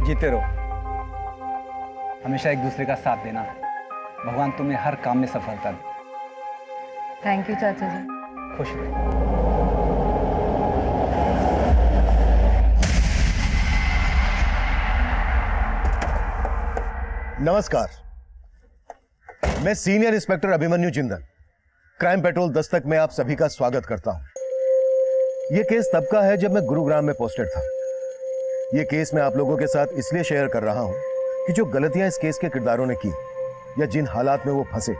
जीते रहो, हमेशा एक दूसरे का साथ देना। भगवान तुम्हें हर काम में सफलता दे। थैंक यू चाचा जी। खुश रहो। नमस्कार, मैं senior inspector Abhimanyu Jindal, crime petrol Dastak में आप सभी का स्वागत करता हूं। यह केस तब का है जब मैं गुरुग्राम में पोस्टेड था। यह केस मैं आप लोगों के साथ इसलिए शेयर कर रहा हूं कि जो गलतियां इस केस के किरदारों ने की या जिन हालात में वो फंसे,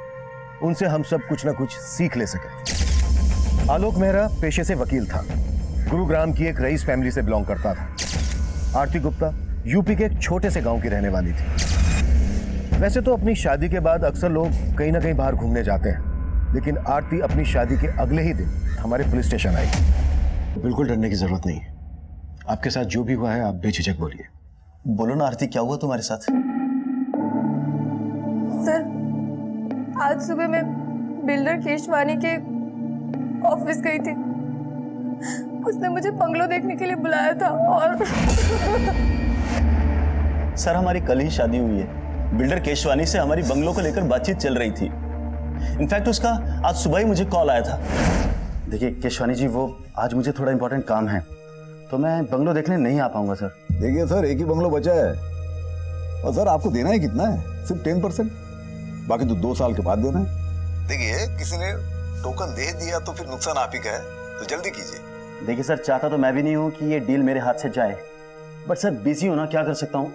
उनसे हम सब कुछ ना कुछ सीख ले सके। आलोक मेहरा पेशे से वकील था, गुरुग्राम की एक रईस फैमिली से बिलोंग करता था। आरती गुप्ता यूपी के एक छोटे से गांव की रहने वाली थी। वैसे तो अपनी शादी के बाद अक्सर लोग कहीं ना कहीं बाहर घूमने जाते हैं, लेकिन आरती अपनी शादी के अगले ही दिन हमारे पुलिस स्टेशन आई। बिल्कुल डरने की जरूरत नहीं है, आपके साथ जो भी हुआ है आप बेझिझक बोलिए। बोलो ना आरती, क्या हुआ तुम्हारे साथ? सर, आज सुबह मैं बिल्डर केशवानी के ऑफिस गई थी। उसने मुझे बंगलो देखने के लिए बुलाया था और सर, हमारी कल ही शादी हुई है। बिल्डर केशवानी से हमारी बंगलो को लेकर बातचीत चल रही थी। इनफैक्ट उसका आज सुबह ही मुझे कॉल आया था। देखिए केशवानी जी, वो आज मुझे थोड़ा इंपॉर्टेंट काम है तो मैं बंगलो देखने नहीं आ पाऊंगा सर। देखिए सर, एक ही बंगलो बचा है और सर आपको देना ही कितना है? सिर्फ 10%, बाकी तो 2 साल के बाद देना है। देखिए, किसी ने टोकन दे दिया तो फिर नुकसान आप ही का है, तो जल्दी कीजिए। देखिए सर, चाहता तो मैं भी नहीं हूं कि ये डील मेरे हाथ से जाए, बट सर बिजी हूं ना, क्या कर सकता हूं।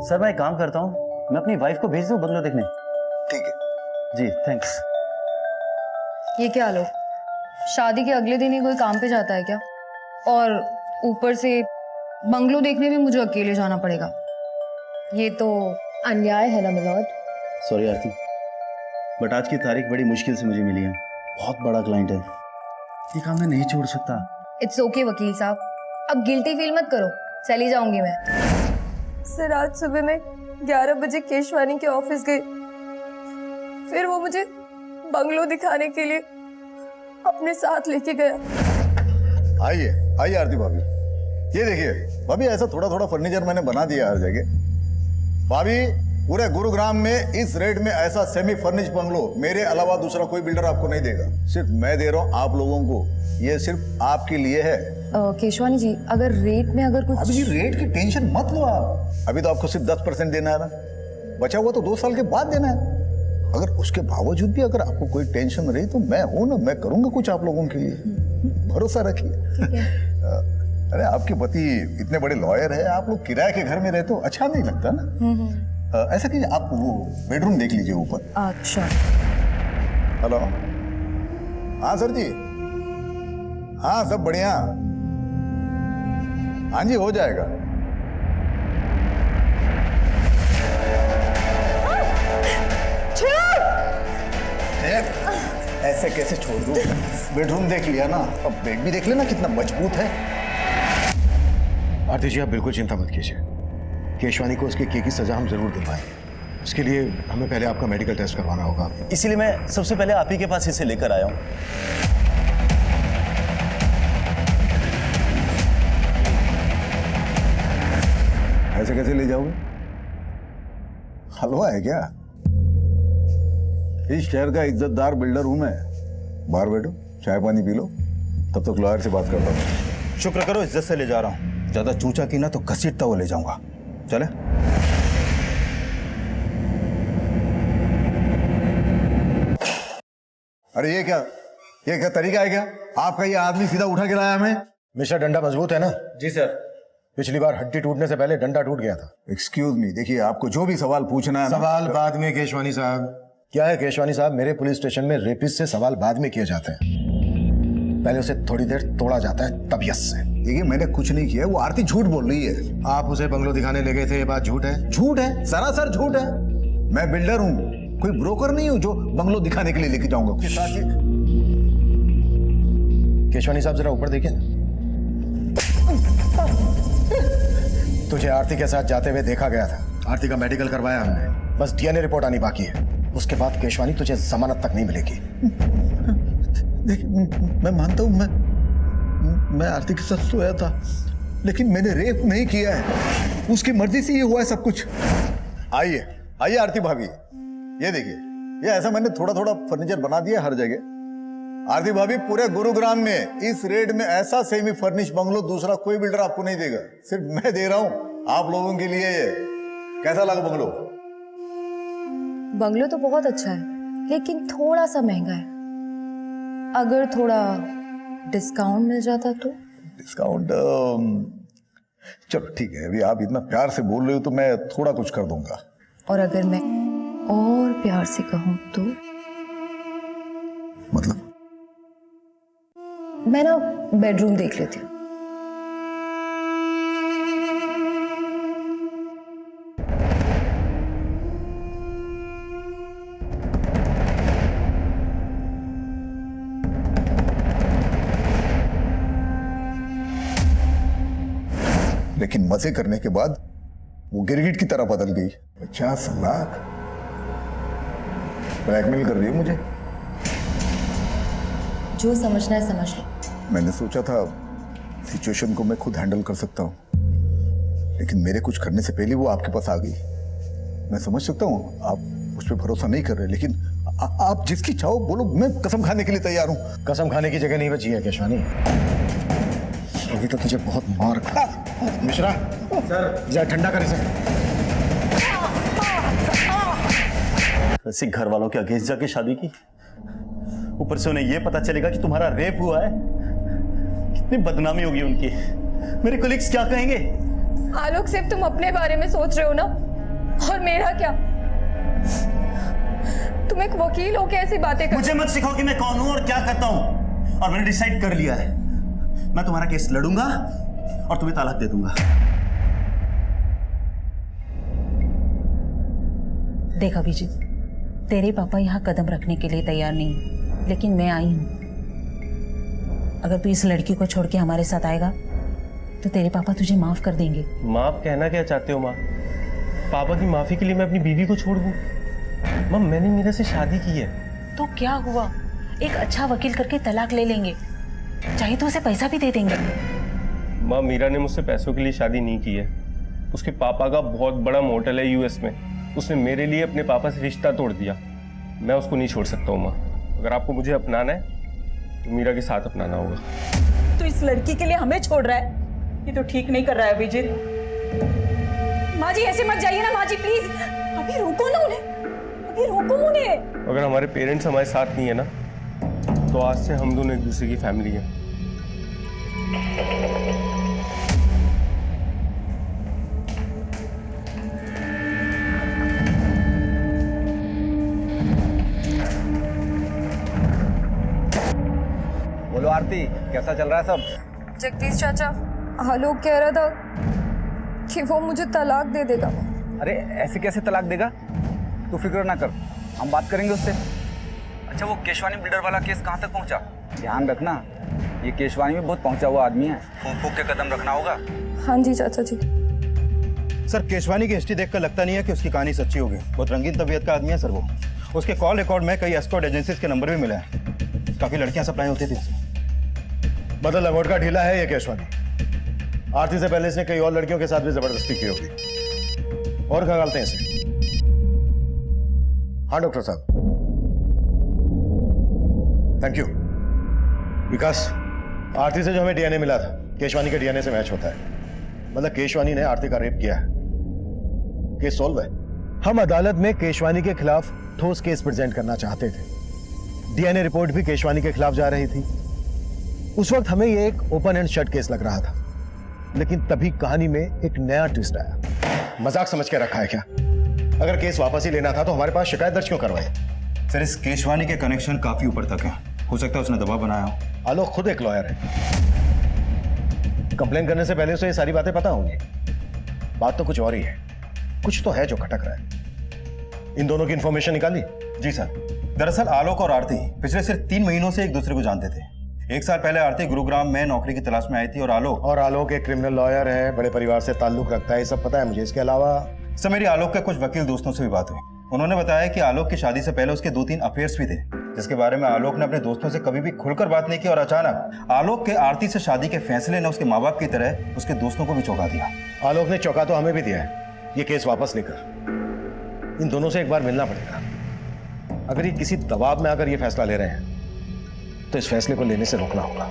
सर मैं एक काम करता हूं, मैं अपनी वाइफ को भेज दूं बंगलो देखने। ठीक है जी थैंक्स। ये क्या लोग शादी के अगले दिन ही कोई काम पे जाता है क्या? और ऊपर से बंगलो देखने भी मुझे अकेले जाना पड़ेगा। ये तो अन्याय है ना मिलॉर्ड। सॉरी आरती, बट आज की तारीख बड़ी मुश्किल से मुझे मिली है। बहुत बड़ा क्लाइंट है, ये काम मैं नहीं छोड़ सकता। इट्स ओके वकील साहब, अब गिल्टी फील मत करो, चली जाऊंगी मैं। सर, आज सुबह मैं 11 बजे केशवानी के ऑफिस गई। फिर वो मुझे बंगलो दिखाने के लिए अपने साथ लेके गया। आइए आइए आरती भाभी, ये देखिए भाभी, ऐसा थोड़ा थोड़ा फर्नीचर मैंने बना दिया हर जगह। भाभी, पूरे गुरुग्राम में इस रेट में ऐसा सेमी फर्निश बंगलो मेरे अलावा दूसरा कोई बिल्डर आपको नहीं देगा। सिर्फ मैं दे रहा हूँ आप लोगों को, ये सिर्फ आपके लिए है। केशवानी जी, अगर रेट में अगर कुछ... अभी जी रेट की टेंशन मत लो आप, अभी तो आपको सिर्फ 10% देना है ना, बचा हुआ तो 2 साल के बाद देना है। अगर उसके बावजूद भी अगर आपको कोई टेंशन रही तो मैं हूं ना, मैं करूंगा कुछ आप लोगों के लिए, भरोसा रखिए। अरे आपके पति इतने बड़े लॉयर है, आप लोग किराए के घर में रहते हो, अच्छा नहीं लगता ना। ऐसा कीजिए, आप वो बेडरूम देख लीजिए ऊपर। अच्छा। हेलो, हाँ सर जी, हाँ सब बढ़िया, हाँ जी हो जाएगा। ऐसे कैसे छोड़ दूं? बेडरूम देख लिया ना, अब बेड भी देख लेना कितना मजबूत है। आरती जी आप बिल्कुल चिंता मत कीजिए, केशवानी को उसके किए की सजा हम जरूर दिलवाएंगे। इसके लिए हमें पहले आपका मेडिकल टेस्ट करवाना होगा। इसीलिए मैं सबसे पहले आप ही के पास इसे लेकर आया हूँ। ऐसे कैसे ले जाओगे? हलवा है क्या? इस शहर का इज्जतदार बिल्डर हूं मैं। बाहर बैठो, चाय पानी पी लो, तब तक लॉयर से बात करता हूँ। शुक्र करो इज्जत से ले जा रहा हूँ, ज्यादा चूचा की ना तो घसीटता हुआ ले जाऊंगा। चले। अरे ये क्या तरीका है क्या? आपका ये आदमी सीधा उठा के लाया हमें? मिस्टर डंडा मजबूत है ना? जी सर। पिछली बार हड्डी टूटने से पहले डंडा टूट गया था। एक्सक्यूज मी, देखिए आपको जो भी सवाल पूछना है सवाल बाद में केशवानी साहब। क्या है केशवानी साहब, मेरे पुलिस स्टेशन में रेपिस्ट से सवाल बाद में किए जाते हैं, पहले उसे थोड़ी देर तोड़ा जाता है तबीयत से। देखिए मैंने कुछ नहीं किया, वो आरती झूठ बोल रही है। आप उसे बंगलो दिखाने ले गए थे, ये बात झूठ है? झूठ है, सरासर झूठ है। मैं बिल्डर हूँ, कोई ब्रोकर नहीं हूँ जो बंगलो दिखाने के लिए लेके जाऊंगा। केशवानी साहब जरा ऊपर देखिए ना। तुझे आरती के साथ जाते हुए देखा गया था। आरती का मेडिकल करवाया हमने, बस डीएनए रिपोर्ट आनी बाकी है। उसके बाद केशवानी तुझे जमानत तक नहीं मिलेगी। देखिए मैं मानता हूँ, मैं आरती के साथ सोया था, लेकिन मैंने रेप नहीं किया है, उसकी मर्जी से ये हुआ है सब कुछ। आइए आइए आरती भाभी, ये देखिए, ये ऐसा मैंने थोड़ा थोड़ा फर्नीचर बना दिया हर जगह। आरती भाभी, पूरे गुरुग्राम में इस रेट में ऐसा सेमी फर्निश बंगलो दूसरा कोई बिल्डर आपको नहीं देगा, सिर्फ मैं दे रहा हूं आप लोगों के लिए। ये कैसा लगा बंगलो? बंगलो तो बहुत अच्छा है, लेकिन थोड़ा सा महंगा है। अगर थोड़ा डिस्काउंट मिल जाता तो। डिस्काउंट? चलो ठीक है, अभी आप इतना प्यार से बोल रहे हो तो मैं थोड़ा कुछ कर दूंगा। और अगर मैं और प्यार से कहूं तो? मतलब? मैं ना बेडरूम देख लेती हूँ। लेकिन मजे करने के बाद वो गिरगिट की तरह बदल गई। 50 लाख ब्लैकमेल कर रही है मुझे। जो समझना है समझ लो। मैंने सोचा था सिचुएशन को मैं खुद हैंडल कर सकता हूँ, लेकिन मेरे कुछ करने से पहले वो आपके पास आ गई। मैं समझ सकता हूँ आप उस पर भरोसा नहीं कर रहे, लेकिन आप जिसकी चाहो बोलो, मैं कसम खाने के लिए तैयार हूँ। कसम खाने की जगह नहीं बची है केशवानी। अभी तो तुझे बहुत मार खा। मिश्रा सर, जा ठंडा कर इसे। वैसे घर वालों के अगेंस्ट जाके शादी की, ऊपर से उन्हें यह पता चलेगा कि तुम्हारा रेप हुआ है, कितनी बदनामी होगी उनकी। मेरे कोलिग्स क्या कहेंगे? आलोक, सिर्फ तुम अपने बारे में सोच रहे हो ना, और मेरा क्या? तुम एक वकील हो के ऐसी बातें कर। मुझे मत सिखाओ कि मैं कौन हूं और क्या करता हूं। और मैंने डिसाइड कर लिया है, मैं तुम्हारा केस लड़ूंगा और तुम्हें तलाक दे दूंगा। देख अभिजीत, तेरे पापा यहाँ कदम रखने के लिए तैयार नहीं, लेकिन मैं आई हूँ। अगर तू इस लड़की को छोड़ के हमारे साथ आएगा तो तेरे पापा तुझे माफ कर देंगे। माफ कहना क्या चाहते हो माँ? पापा की माफी के लिए मैं अपनी बीवी को छोड़ दूँ? माँ, मैंने मीरा से शादी की है। तो क्या हुआ, एक अच्छा वकील करके तलाक ले लेंगे, चाहे तो उसे पैसा भी दे देंगे। माँ, मीरा ने मुझसे पैसों के लिए शादी नहीं की है। उसके पापा का बहुत बड़ा मोटल है यूएस में, उसने मेरे लिए अपने पापा से रिश्ता तोड़ दिया। मैं उसको नहीं छोड़ सकता हूँ माँ। अगर आपको मुझे अपनाना है तो मीरा के साथ अपनाना होगा। तो इस लड़की के लिए हमें छोड़ रहा है, ये तो ठीक नहीं कर रहा है अभिजीत। माँ जी ऐसे मत जाइए ना, माँ जी प्लीज, अभी रोको ना उन्हें, अभी रोको उन्हें। अगर हमारे पेरेंट्स हमारे साथ नहीं है ना, तो आज से हम दोनों एक दूसरे की फैमिली है। बोलो आरती, कैसा चल रहा है सब? जगदीश चाचा, आलोक कह रहा था कि वो मुझे तलाक दे देगा। अरे ऐसे कैसे तलाक देगा? तू फिक्र ना कर, हम बात करेंगे उससे। अच्छा, वो केशवानी बिल्डर वाला केस कहाँ तक पहुँचा? ध्यान रखना, ये केशवानी में बहुत पहुँचा हुआ आदमी है, फूंक फूंक के कदम रखना होगा। हाँ जी चाचा जी। सर, केशवानी की हिस्ट्री देखकर लगता नहीं है कि उसकी कहानी सच्ची होगी। बहुत रंगीन तबीयत का आदमी है सर वो। उसके कॉल रिकॉर्ड में कई एस्कॉर्ट एजेंसीज के नंबर भी मिले हैं, काफी लड़कियां सप्लाई होती थी। मतलब लंगोट का ढीला है ये केशवानी। आरती से पहले इसने कई और लड़कियों के साथ भी जबरदस्ती की होगी। और खगालते हैं इसे। हाँ डॉक्टर साहब, थैंक यू। विकास, आरती से जो हमें डीएनए मिला था, केशवानी के डीएनए से मैच होता है। मतलब केशवानी ने आरती का रेप किया है। केस सॉल्व है। हम अदालत में केशवानी के खिलाफ ठोस केस प्रेजेंट करना चाहते थे। डीएनए रिपोर्ट भी केशवानी के खिलाफ जा रही थी। उस वक्त हमें यह एक ओपन एंड शट केस लग रहा था, लेकिन तभी कहानी में एक नया ट्विस्ट आया। मजाक समझ के रखा है क्या? अगर केस वापस ही लेना था तो हमारे पास शिकायत दर्ज क्यों करवाई? सर, इस केशवानी के कनेक्शन काफी ऊपर तक है, हो सकता है उसने दबाव बनाया हो। आलोक खुद एक लॉयर है, कंप्लेन करने से पहले उसे ये सारी बातें पता होंगी। बात तो कुछ और ही है, कुछ तो है जो खटक रहा है। इन दोनों की इंफॉर्मेशन निकाली? जी सर, दरअसल आलोक और आरती पिछले सिर्फ 3 महीनों से एक दूसरे को जानते थे। 1 साल पहले आरती गुरुग्राम में नौकरी की तलाश में आई थी और आलोक एक क्रिमिनल लॉयर है, बड़े परिवार से ताल्लुक रखता है, ये सब पता है मुझे। इसके अलावा सर, मेरी आलोक के कुछ वकील दोस्तों से भी बात हुई। उन्होंने बताया कि आलोक की शादी से पहले उसके 2-3 अफेयर्स भी थे, जिसके बारे में आलोक ने अपने दोस्तों से कभी भी खुलकर बात नहीं की, और अचानक आलोक के आरती से शादी के फैसले ने उसके माँ बाप की तरह उसके दोस्तों को भी चौंका दिया। आलोक ने चौंका तो हमें भी दिया है। ये केस वापस लेकर इन दोनों से एक बार मिलना पड़ेगा। अगर ये किसी दबाव में आकर ये फैसला ले रहे हैं तो इस फैसले को लेने से रोकना होगा।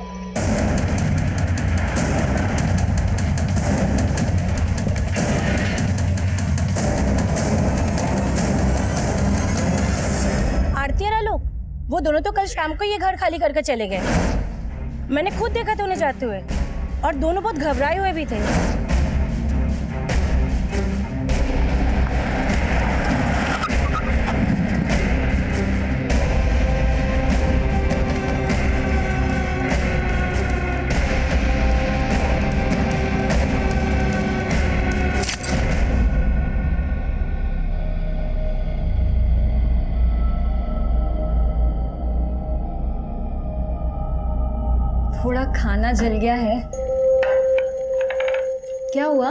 आरती और आलोक, वो दोनों तो कल शाम को ये घर खाली करके चले गए। मैंने खुद देखा था उन्हें जाते हुए, और दोनों बहुत घबराए हुए भी थे। थोड़ा खाना जल गया है। क्या हुआ?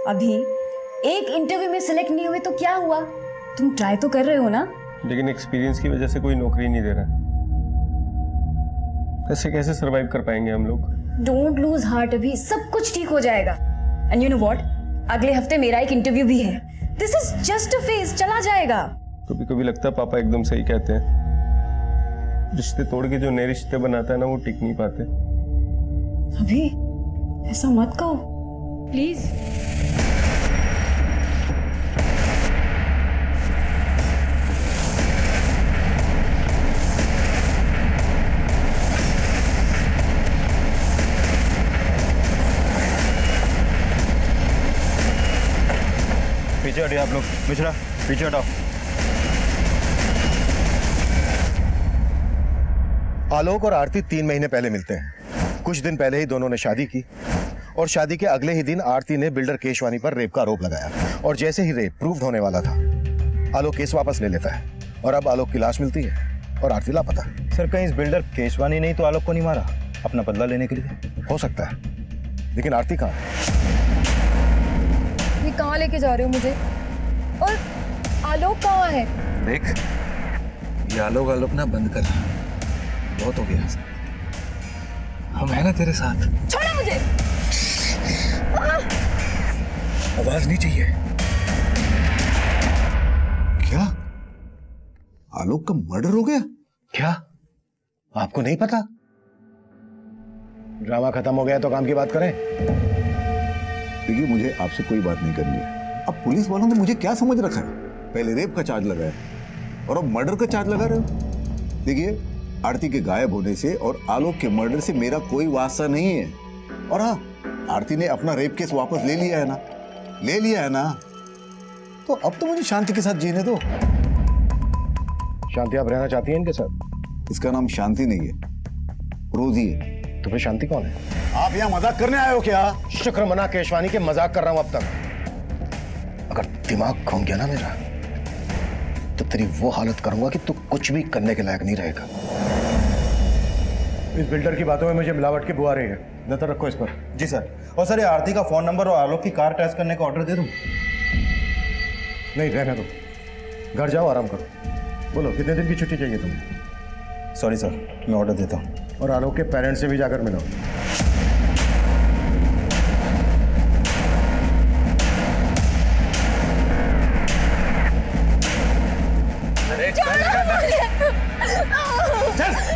अभी एक इंटरव्यू में सिलेक्ट नहीं हुए तो क्या हुआ? तुम ट्राई तो कर रहे हो ना? लेकिन एक्सपीरियंस की वजह से कोई नौकरी नहीं दे रहा। ऐसे कैसे सरवाइव कर पाएंगे हम लोग? डोंट लूज हार्ट, अभी सब कुछ ठीक हो जाएगा। एंड यू नो व्हाट, अगले हफ्ते मेरा एक इंटरव्यू भी है। This is just a phase, चला जाएगा। कभी कभी लगता है पापा एकदम सही कहते हैं। रिश्ते तोड़ के जो नए रिश्ते बनाता है ना, वो टिक नहीं पाते। अभी ऐसा मत कहो प्लीज। पीछे हटिए आप लोग, मिश्रा पीछे हटाओ। आलोक और आरती 3 महीने पहले मिलते हैं। कुछ दिन पहले ही दोनों ने शादी की और शादी के अगले ही दिन आरती ने बिल्डर केशवानी पर रेप का आरोप लगाया, और जैसे ही रेप प्रूव होने वाला था आलोक केस वापस ले लेता है, और अब आलोक की लाश मिलती है और आरती लापता। सर, कहीं इस बिल्डर केशवानी नहीं तो आलोक को नहीं मारा अपना बदला लेने के लिए? हो सकता है, लेकिन आरती कहाँ है? ये कहाँ लेके जा रहे हो मुझे? और आलोक कहाँ है? देख, ये आलोक ना बंद कर, बहुत हो गया। हम है ना तेरे साथ। छोड़ो मुझे। आवाज नहीं चाहिए। क्या आलोक का मर्डर हो गया? क्या आपको नहीं पता? ड्रामा खत्म हो गया तो काम की बात करें। देखिए, मुझे आपसे कोई बात नहीं करनी है। अब पुलिस वालों ने मुझे क्या समझ रखा है? पहले रेप का चार्ज लगाया और अब मर्डर का चार्ज लगा रहे हो। देखिए, आरती के गायब होने से और आलोक के मर्डर से मेरा कोई वास्ता नहीं है। और हाँ, आरती ने अपना रेप केस वापस ले लिया है ना, ले लिया है ना, तो अब तो मुझे शांति के साथ जीने दो। शांति आप रहना चाहती हैं इनके साथ? इसका नाम शांति नहीं है, रोजी है। तो फिर शांति कौन है? आप यहाँ मजाक करने आए हो क्या? शुक्र मना केशवानी के मजाक कर रहा हूं अब तक। अगर दिमाग घूम गया ना मेरा, तो तेरी वो हालत करूंगा कि तू कुछ भी करने के लायक नहीं रहेगा। इस बिल्डर की बातों में मुझे मिलावट की बू आ रही है। नजर रखो इस पर। जी सर। और सर, ये आरती का फोन नंबर और आलोक की कार टेस्ट करने का ऑर्डर दे दूं? नहीं, रहने दो। घर जाओ, आराम करो। बोलो, कितने दिन की छुट्टी चाहिए तुम्हें? सॉरी सर, मैं ऑर्डर देता हूँ। और आलोक के पेरेंट्स से भी जाकर मिलो।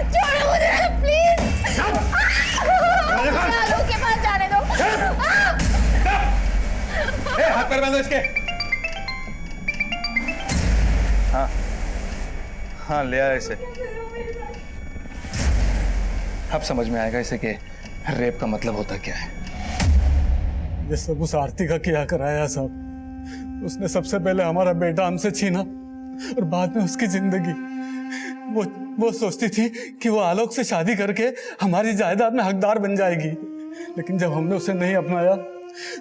छोड़ो मुझे प्लीज। आलोक के पास जाने दो। हाथ पैर बांधो इसके। हाँ हाँ, ले आया इसे। अब समझ में आएगा इसे कि रेप का मतलब होता क्या है। ये सब उस आरती का किया कराया साहब। उसने सबसे पहले हमारा बेटा हमसे छीना और बाद में उसकी जिंदगी। वो सोचती थी कि वो आलोक से शादी करके हमारी जायदाद में हकदार बन जाएगी, लेकिन जब हमने उसे नहीं अपनाया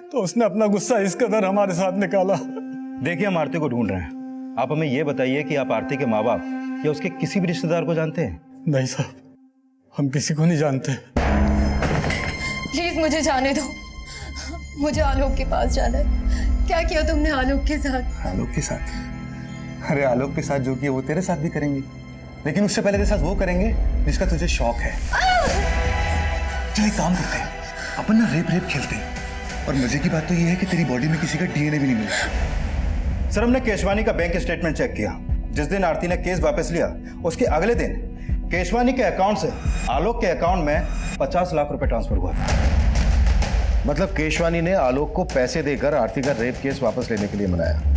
तो उसने अपना गुस्सा इस कदर हमारे साथ निकाला। देखिए, हम आरती को ढूंढ रहे हैं। आप हमें यह बताइए कि आप आरती के माँ बाप या उसके किसी भी रिश्तेदार को जानते हैं? नहीं साहब, हम किसी को नहीं जानते। प्लीज मुझे जाने दो, मुझे आलोक के पास जाना है। क्या किया तुमने आलोक के साथ? आलोक के साथ? अरे आलोक के साथ जो किया वो तेरे साथ भी करेंगे, लेकिन उससे पहले तेरे साथ वो करेंगे जिसका तुझे शौक है। चल एक काम करते हैं, अपन ना रेप रेप खेलते हैं, और मजे की बात तो ये है कि तेरी बॉडी में किसी का डीएनए भी नहीं मिला। सर हमने केशवानी का बैंक स्टेटमेंट चेक किया। जिस दिन आरती ने केस वापस लिया उसके अगले दिन केशवानी के अकाउंट से आलोक के अकाउंट में 50 लाख रुपए ट्रांसफर हुआ था। मतलब केशवानी ने आलोक को पैसे देकर आरती का रेप केस वापस लेने के लिए मनाया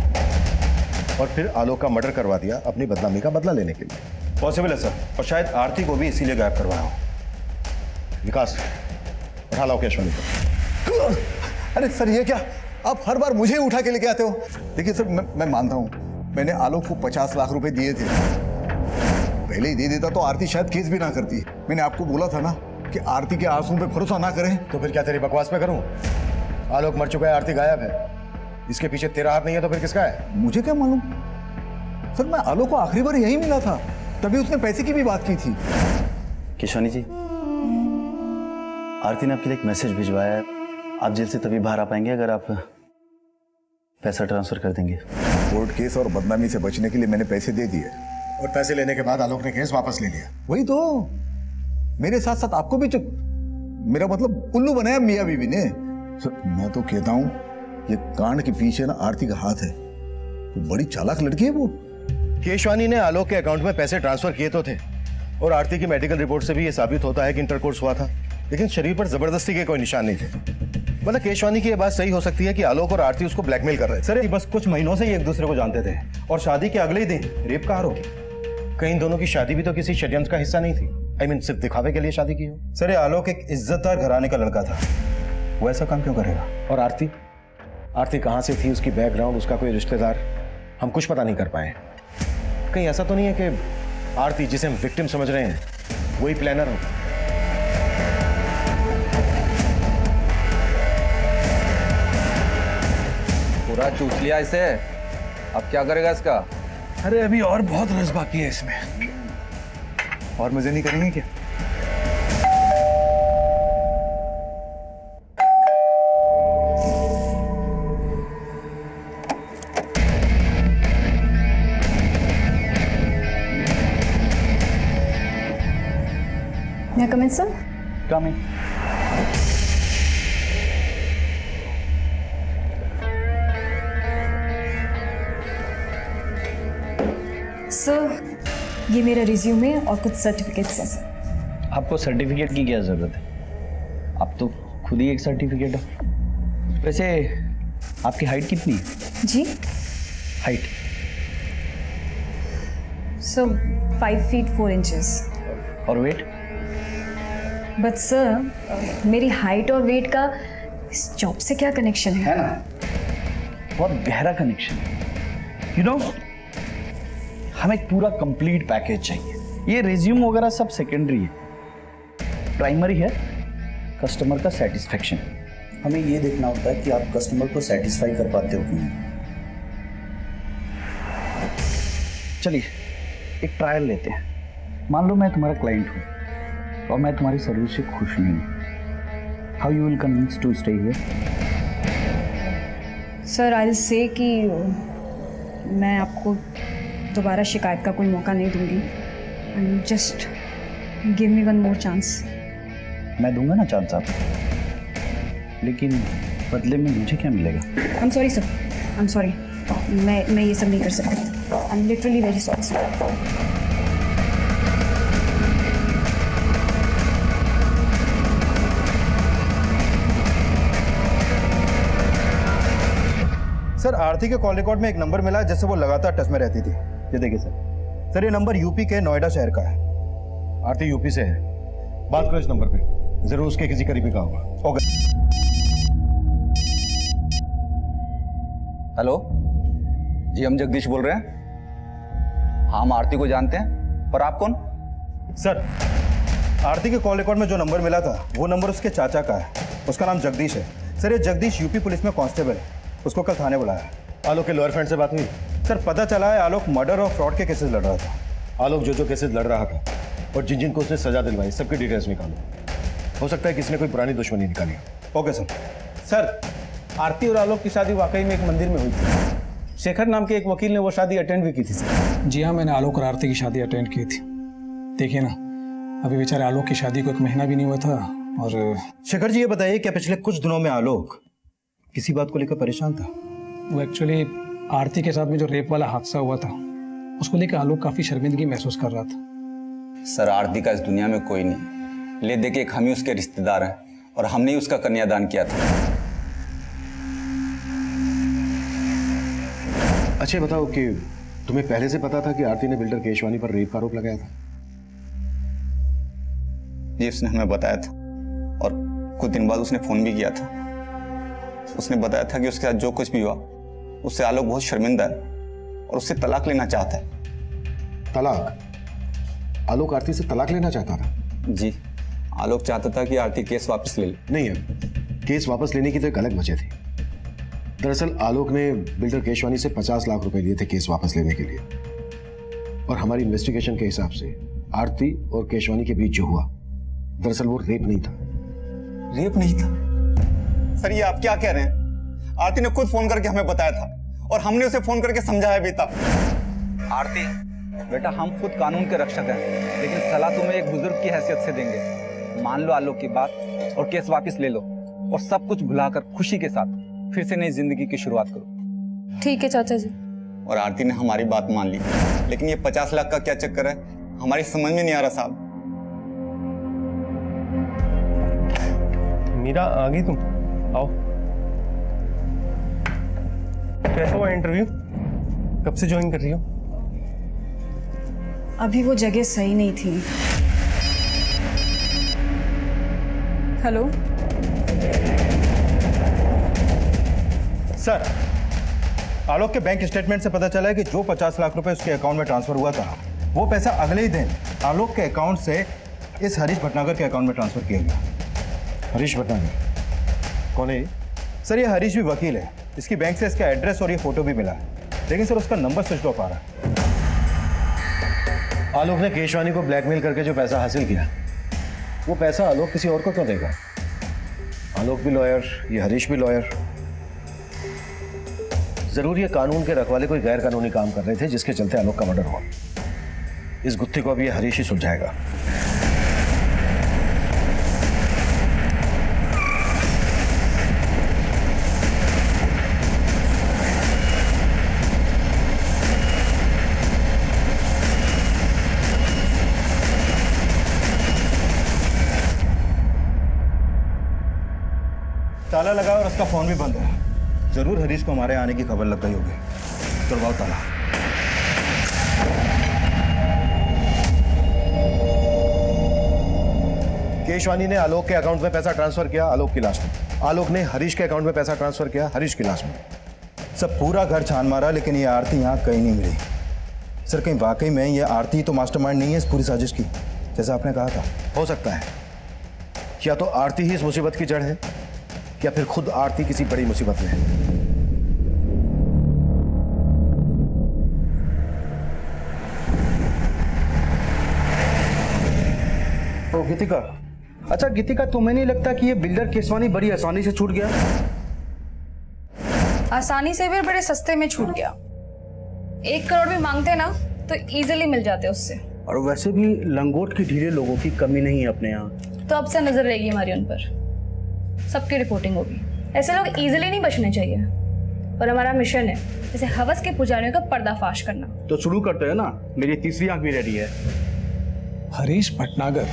और फिर आलोक का मर्डर करवा दिया अपनी बदनामी का बदला लेने के लिए। पॉसिबल है सर, और शायद आरती को भी इसीलिए गायब करवाया हो। विकास, उठा लाओ केशवानी को। अरे सर ये क्या, आप हर बार मुझे उठा के लेके आते हो। देखिए सर, मैं मानता हूँ मैंने आलोक को 50 लाख रुपए दिए थे। पहले ही दे देता तो आरती शायद केस भी ना करती। मैंने आपको बोला था ना कि आरती के आंसुओं पे भरोसा ना करें। तो फिर क्या तेरी बकवास पे करूं? आलोक मर चुका है, आरती गायब है, इसके पीछे तेरा हाथ नहीं है तो फिर किसका है? मुझे क्या मालूम सर, मैं आलोक को आखिरी बार यही मिला था, तभी उसने पैसे की भी बात की थी। केशवानी जी, आरती ने आपके लिए एक मैसेज भिजवाया है। आप जेल से तभी बाहर आ पाएंगे अगर आप पैसा ट्रांसफर कर देंगे। कोर्ट केस और बदनामी से बचने के लिए मैंने पैसे दे दिए, और पैसे लेने के बाद आलोक ने केस वापस ले लिया। वही तो, मेरे साथ साथ आपको भी मेरा मतलब उल्लू बनाया मियाँ बीवी ने। सर मैं तो कहता हूँ ये कांड के पीछे ना आरती का हाथ है। तो बड़ी चालाक लड़की है वो। केशवानी ने आलोक के अकाउंट में पैसे ट्रांसफर किए तो थे, और आरती की मेडिकल रिपोर्ट से भी ये साबित होता है कि इंटरकोर्स हुआ था, लेकिन शरीर पर जबरदस्ती के कोई निशान नहीं थे। मतलब केशवानी की ये बात सही हो सकती है कि आलोक और आरती उसको ब्लैकमेल कर रहे थे। सर ये बस कुछ महीनों से ही एक दूसरे को जानते थे, और शादी के अगले ही दिन रेप का आरोप। कहीं दोनों की शादी भी तो किसी षड्यंत्र का हिस्सा नहीं थी। I mean, सिर्फ दिखावे के लिए शादी की हो। सर ये आलोक एक इज्जतदार घराने का लड़का था, वो ऐसा काम क्यों करेगा? और आरती, आरती कहाँ से थी, उसकी बैकग्राउंड, उसका कोई रिश्तेदार, हम कुछ पता नहीं कर पाए। कहीं ऐसा तो नहीं है कि आरती जिसे हम विक्टिम समझ रहे हैं वही प्लानर हो? पूरा चूस लिया इसे, अब क्या करेगा इसका? अरे अभी और बहुत रस बाकी है इसमें। और मजे नहीं करेंगे क्या? May I come in, sir? Come in. Sir ये मेरा रिज्यूमे और कुछ सर्टिफिकेट्स हैं सर। आपको सर्टिफिकेट की क्या ज़रूरत है? आप तो खुद ही एक सर्टिफिकेट हो। वैसे आपकी हाइट कितनी है? जी हाइट? Sir 5 feet 4 inches। और वेट? बट सर मेरी हाइट और वेट का इस जॉब से क्या कनेक्शन है? ना, बहुत गहरा कनेक्शन है। यू नो, हमें एक पूरा कंप्लीट पैकेज चाहिए। ये रिज्यूम वगैरह सब सेकेंडरी है, प्राइमरी है कस्टमर का सेटिस्फेक्शन। हमें ये देखना होता है कि आप कस्टमर को सेटिस्फाई कर पाते हो कि नहीं। चलिए एक ट्रायल लेते हैं। मान लो मैं तुम्हारा क्लाइंट हूँ और मैं तुम्हारी सर्विस से खुश नहीं हूँ। How you will convince to stay here? Sir I will say कि मैं आपको दोबारा शिकायत का कोई मौका नहीं दूंगी। And just give me one more chance. मैं दूंगा ना चांस आपको, लेकिन बदले में मुझे क्या मिलेगा? I am sorry sir, I am sorry. मैं ये सब नहीं कर सकती। I am literally very sorry sir. Sir Aarti के कॉल रिकॉर्ड में एक नंबर मिला है जिससे वो लगातार टच में रहती थी। ये देखिए सर ये नंबर यूपी के नोएडा शहर का है। आरती यूपी से है, बात करो इस नंबर पे, जरूर उसके किसी करीबी का होगा। ओके। हेलो जी, हम जगदीश बोल रहे हैं। हाँ, हम आरती को जानते हैं, पर आप कौन? सर आरती के कॉल रिकॉर्ड में जो नंबर मिला था वो नंबर उसके चाचा का है, उसका नाम जगदीश है। सर ये जगदीश यूपी पुलिस में कांस्टेबल है, उसको कल थाने बुलाया। आलोक के लॉयर फ्रेंड से बात हुई? सर पता चला है आलोक मर्डर और फ्रॉड के केसेस लड़ रहा था। आलोक जो केसेस लड़ रहा था और जिन जिनको उसने सजा दिलवाई, सबकी डिटेल्स निकालो। हो सकता है किसी ने कोई पुरानी दुश्मनी निकाली हो। Okay sir. सर आरती और आलोक की शादी वाकई में एक मंदिर में हुई थी। शेखर नाम के एक वकील ने वो शादी अटेंड भी की थी सर। जी हाँ, मैंने आलोक और आरती की शादी अटेंड की थी। देखिए ना, अभी बेचारे आलोक की शादी को 1 महीना भी नहीं हुआ था और शेखर जी ये बताइए क्या पिछले कुछ दिनों में आलोक किसी बात को लेकर परेशान था? वो एक्चुअली आरती के साथ में जो रेप वाला हादसा हुआ था उसको लेकर आलोक काफी शर्मिंदगी महसूस कर रहा था। सर आरती का इस दुनिया में कोई नहीं, ले दे के हम ही उसके रिश्तेदार हैं और हमने ही उसका कन्यादान किया था। अच्छा बताओ कि तुम्हें पहले से पता था कि आरती ने बिल्डर केशवानी पर रेप का आरोप लगाया था? जी उसने हमें बताया था और कुछ दिन बाद उसने फोन भी किया था। उसने बताया था कि उसके साथ जो कुछ भी हुआ उससे आलोक बहुत शर्मिंदा है और उससे तलाक लेना चाहता है। तलाक? आलोक आरती से तलाक लेना चाहता था? जी आलोक चाहता था कि आरती केस वापस ले ले। नहीं है, केस वापस लेने की तो एक अलग वजह थी। दरअसल आलोक ने बिल्डर केशवानी से 50 लाख रुपए लिए थे केस वापस लेने के लिए, और हमारी इन्वेस्टिगेशन के हिसाब से आरती और केशवानी के बीच जो हुआ दरअसल वो रेप नहीं था। रेप नहीं था? सर ये आप क्या कह रहे हैं? आरती ने खुद फोन करके हमें बताया था और हमने उसे फोन करके समझाया भी था। आरती बेटा, हम खुद कानून के रक्षक हैं, लेकिन सलाह तुम्हें एक बुजुर्ग की हैसियत से देंगे। मान लो आलोक की बात और केस वापस ले लो और सब कुछ भुलाकर खुशी के साथ फिर से नई जिंदगी की शुरुआत करो। ठीक है चाचा जी। और आरती ने हमारी बात मान ली, लेकिन ये 50 लाख का क्या चक्कर है हमारी समझ में नहीं आ रहा साहब। मीरा आ गई तुम? आओ। कैसा हुआ इंटरव्यू? कब से ज्वाइन कर रही हो? अभी वो जगह सही नहीं थी। हेलो सर, आलोक के बैंक स्टेटमेंट से पता चला है कि जो 50 लाख रुपए उसके अकाउंट में ट्रांसफर हुआ था वो पैसा अगले ही दिन आलोक के अकाउंट से इस हरीश भटनागर के अकाउंट में ट्रांसफर किया गया। हरीश भटनागर कौन है? सर ये हरीश भी वकील है, इसकी बैंक से इसका एड्रेस और ये फोटो भी मिला है, लेकिन सर उसका नंबर स्विच ऑफ आ रहा है। आलोक ने केशवानी को ब्लैकमेल करके जो पैसा हासिल किया वो पैसा आलोक किसी और को क्यों देगा? आलोक भी लॉयर, ये हरीश भी लॉयर। जरूर ये कानून के रखवाले कोई गैर कानूनी काम कर रहे थे जिसके चलते आलोक का मर्डर हुआ। इस गुत्थी को अब ये हरीश ही सुलझाएगा। ताला लगा और उसका फोन भी बंद है। जरूर हरीश को हमारे आने की खबर लग गई होगी। तोड़वाओ ताला। केशवानी ने आलोक के अकाउंट में पैसा ट्रांसफर किया आलोक की लाश में। आलोक ने हरीश के अकाउंट में पैसा ट्रांसफर किया हरीश की लाश में। सब पूरा घर छान मारा, लेकिन ये आरती यहाँ कहीं नहीं मिली। सर कहीं वाकई में ये आरती तो मास्टरमाइंड नहीं है इस पूरी साजिश की, जैसा आपने कहा था? हो सकता है या तो आरती ही इस मुसीबत की जड़ है या फिर खुद आरती किसी बड़ी मुसीबत में है। ओ गीतिका, अच्छा गीतिका, तुम्हें नहीं लगता कि ये बिल्डर केशवानी बड़ी आसानी से छूट गया? आसानी से भी बड़े सस्ते में छूट गया। 1 करोड़ भी मांगते ना तो इजीली मिल जाते उससे। और वैसे भी लंगोट की ढीले लोगों की कमी नहीं है अपने यहाँ। तो अब से नजर रहेगी हमारी उन पर, सबकी रिपोर्टिंग होगी। ऐसे लोग इजीली नहीं बचने चाहिए और हमारा मिशन है जैसे हवस के पुजारियों का पर्दाफाश करना। तो शुरू करते हैं ना, मेरी तीसरी आंख भी रेडी है। हरीश भटनागर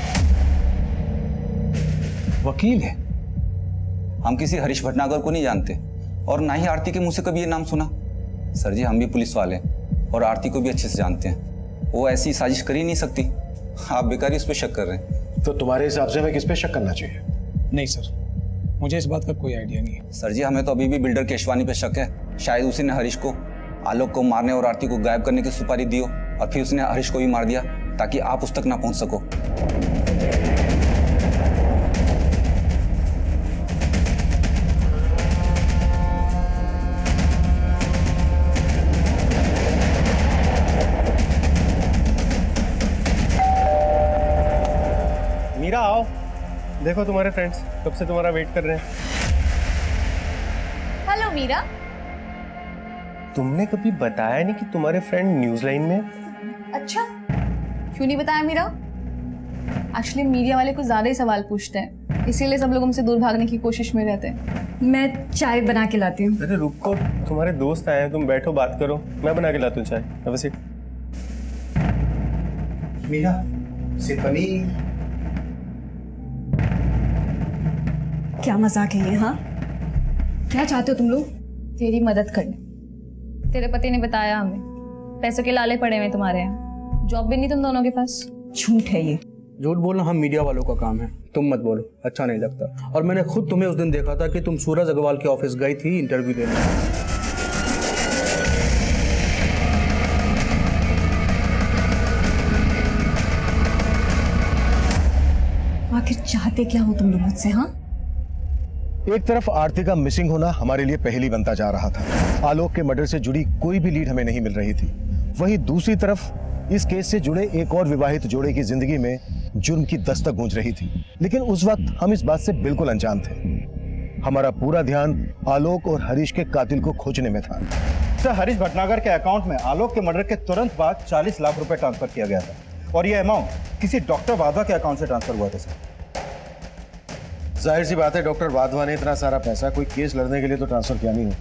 वकील है? हम किसी हरीश भटनागर को नहीं जानते और ना ही आरती के मुंह से कभी ये नाम सुना। सर जी हम भी पुलिस वाले हैं और आरती को भी अच्छे से जानते हैं। वो ऐसी साजिश कर ही नहीं सकती। आप बेकार ही उस पर शक कर रहे हैं। तो तुम्हारे हिसाब से हमें किस पे शक करना चाहिए? नहीं सर, मुझे इस बात का कोई आइडिया नहीं है। सर जी हमें तो अभी भी बिल्डर केशवानी पे शक है। शायद उसी ने हरीश को आलोक को मारने और आरती को गायब करने की सुपारी दी हो और फिर उसने हरीश को भी मार दिया ताकि आप उस तक ना पहुंच सको। मीरा आओ, देखो तुम्हारे फ्रेंड्स कब से तुम्हारा वेट कर रहे हैं। हेलो मीरा। तुमने कभी बताया नहीं कि तुम्हारे फ्रेंड न्यूज लाइन में है? अच्छा, क्यों नहीं बताया मीरा? एक्चुअली मीडिया वाले कुछ ज्यादा ही सवाल पूछते हैं, इसीलिए सब लोग हमसे दूर भागने की कोशिश में रहते हैं। मैं चाय बना के लाती हूँ। अरे रुको, तुम्हारे दोस्त आए हैं, तुम बैठो बात करो, मैं बना के लाता हूँ चाय। अब सीट। मीरा से पनीर। क्या मजाक है ये? हाँ, क्या चाहते हो तुम लोग? तेरी मदद करने। तेरे पति ने बताया हमें पैसों के लाले पड़े हुए तुम्हारे यहाँ, जॉब भी नहीं तुम दोनों के पास। झूठ है ये। झूठ बोलना हम मीडिया वालों का काम है, तुम मत बोलो, अच्छा नहीं लगता। और मैंने खुद तुम्हें उस दिन देखा था कि तुम सूरज अग्रवाल के ऑफिस गई थी इंटरव्यू देने। आखिर चाहते क्या हो तुम लोग मुझसे? हाँ, एक तरफ आरती का मिसिंग होना हमारे लिए पहेली बनता जा रहा था। आलोक के मर्डर से जुड़ी कोई भी लीड हमें नहीं मिल रही थी। वहीं दूसरी तरफ इस केस से जुड़े एक और विवाहित जोड़े की जिंदगी में जुर्म की दस्तक गूंज रही थी। लेकिन उस वक्त हम इस बात से बिल्कुल अनजान थे। हमारा पूरा ध्यान आलोक और हरीश के कातिल को खोजने में था। सर, हरीश भटनागर के अकाउंट में आलोक के मर्डर के तुरंत बाद 40 लाख रुपए ट्रांसफर किया गया था और यह अमाउंट किसी डॉक्टर वाधवा के अकाउंट से ट्रांसफर हुआ था सर। जाहिर सी बात है, डॉक्टर वाधवा ने इतना सारा पैसा कोई केस लड़ने के लिए तो ट्रांसफर किया नहीं हो।